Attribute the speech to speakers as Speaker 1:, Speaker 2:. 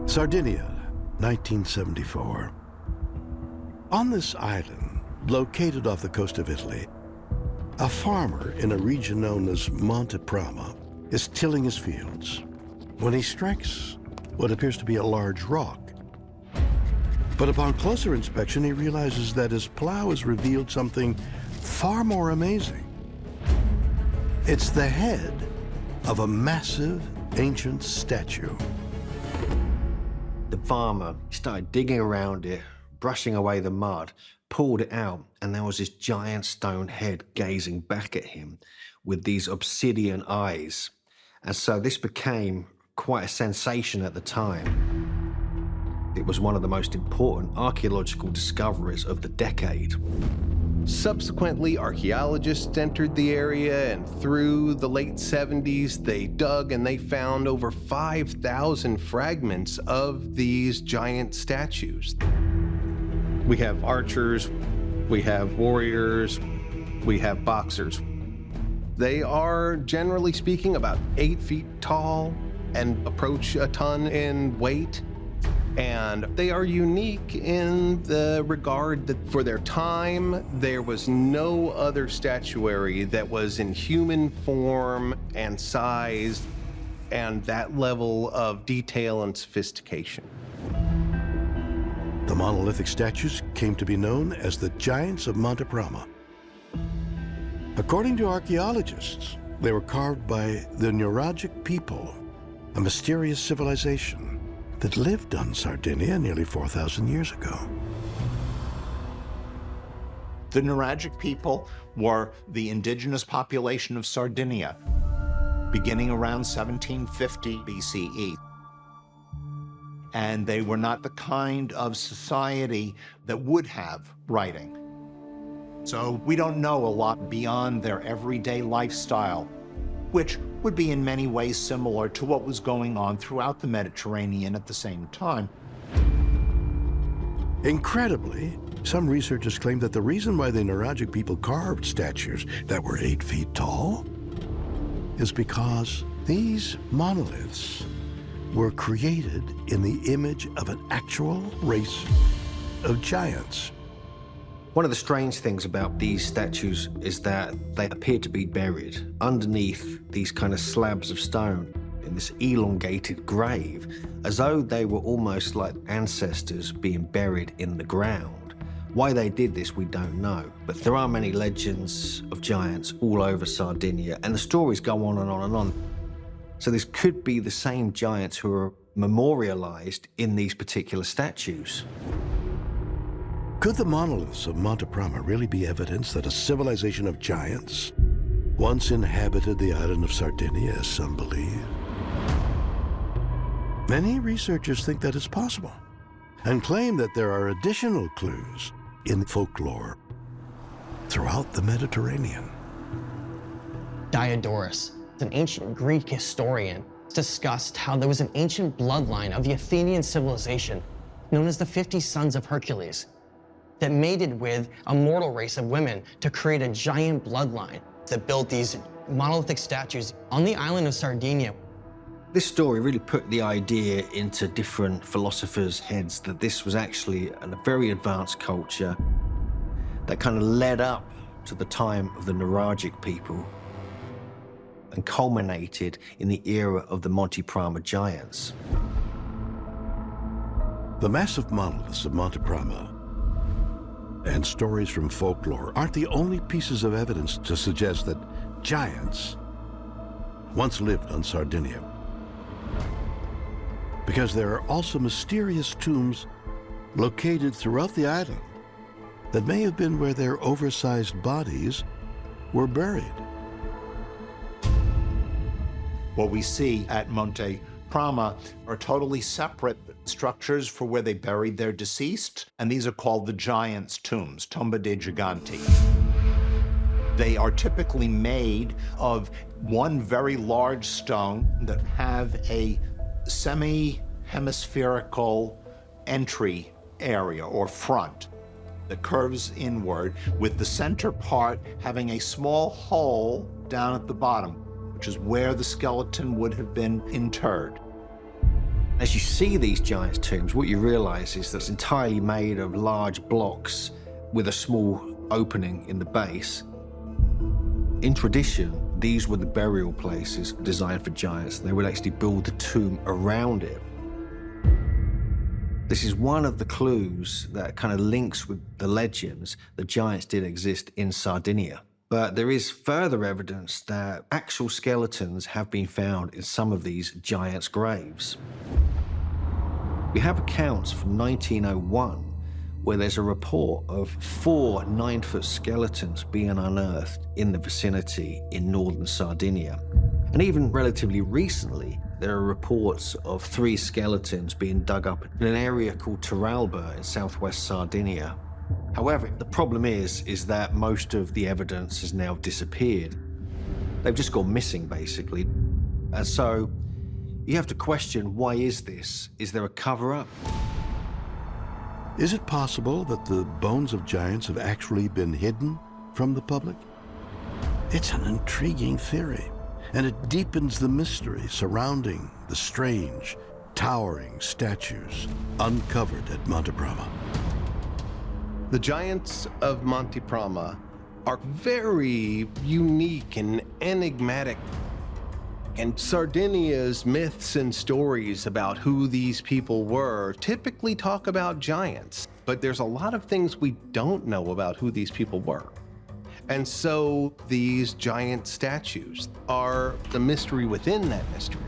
Speaker 1: Sardinia, 1974. On this island, located off the coast of Italy, a farmer in a region known as Monte Prama is tilling his fields when he strikes what appears to be a large rock. But upon closer inspection, he realizes that his plow has revealed something far more amazing. It's the head of a massive ancient statue.
Speaker 2: The farmer started digging around it, brushing away the mud, pulled it out, and there was this giant stone head gazing back at him with these obsidian eyes. And so this became quite a sensation at the time. It was one of the most important archaeological discoveries of the decade.
Speaker 3: Subsequently, archaeologists entered the area, and through the late 70s, they dug and they found over 5,000 fragments of these giant statues. We have archers, we have warriors, we have boxers. They are, generally speaking, about 8 feet tall and approach a ton in weight. And they are unique in the regard that for their time, there was no other statuary that was in human form and size and that level of detail and sophistication.
Speaker 1: The monolithic statues came to be known as the Giants of Monte Prama. According to archaeologists, they were carved by the Nuragic people, a mysterious civilization that lived on Sardinia nearly 4,000 years ago.
Speaker 4: The Nuragic people were the indigenous population of Sardinia, beginning around 1750 BCE. And they were not the kind of society that would have writing. So we don't know a lot beyond their everyday lifestyle, which would be in many ways similar to what was going on throughout the Mediterranean at the same time.
Speaker 1: Incredibly, some researchers claim that the reason why the Nuragic people carved statues that were 8 feet tall is because these monoliths were created in the image of an actual race of giants.
Speaker 2: One of the strange things about these statues is that they appear to be buried underneath these kind of slabs of stone in this elongated grave, as though they were almost like ancestors being buried in the ground. Why they did this, we don't know, but there are many legends of giants all over Sardinia, and the stories go on and on and on. So this could be the same giants who are memorialized in these particular statues.
Speaker 1: Could the monoliths of Monte Prama really be evidence that a civilization of giants once inhabited the island of Sardinia, as some believe? Many researchers think that it's possible and claim that there are additional clues in folklore throughout the Mediterranean.
Speaker 5: Diodorus, an ancient Greek historian, discussed how there was an ancient bloodline of the Athenian civilization known as the 50 Sons of Hercules that mated with a mortal race of women to create a giant bloodline that built these monolithic statues on the island of Sardinia.
Speaker 2: This story really put the idea into different philosophers' heads that this was actually a very advanced culture that kind of led up to the time of the Nuragic people and culminated in the era of the Monte Prama giants.
Speaker 1: The massive monoliths of Monte Prama and stories from folklore aren't the only pieces of evidence to suggest that giants once lived on Sardinia. Because there are also mysterious tombs located throughout the island that may have been where their oversized bodies were buried.
Speaker 4: What we see at Monte Prama are totally separate structures for where they buried their deceased, and these are called the giants' tombs, Tomba dei Giganti. They are typically made of one very large stone that have a semi-hemispherical entry area or front that curves inward, with the center part having a small hole down at the bottom, which is where the skeleton would have been interred.
Speaker 2: As you see these giants' tombs, what you realize is that it's entirely made of large blocks with a small opening in the base. In tradition, these were the burial places designed for giants. They would actually build the tomb around it. This is one of the clues that kind of links with the legends that giants did exist in Sardinia. But there is further evidence that actual skeletons have been found in some of these giants' graves. We have accounts from 1901 where there's a report of 4 9-foot skeletons being unearthed in the vicinity in northern Sardinia. And even relatively recently, there are reports of 3 skeletons being dug up in an area called Torralba in southwest Sardinia. However, the problem is that most of the evidence has now disappeared. They've just gone missing, basically. And so you have to question, why is this? Is there a cover-up?
Speaker 1: Is it possible that the bones of giants have actually been hidden from the public? It's an intriguing theory, and it deepens the mystery surrounding the strange, towering statues uncovered at Monte Prama.
Speaker 3: The giants of Monte Prama are very unique and enigmatic. And Sardinia's myths and stories about who these people were typically talk about giants, but there's a lot of things we don't know about who these people were. And so these giant statues are the mystery within that mystery.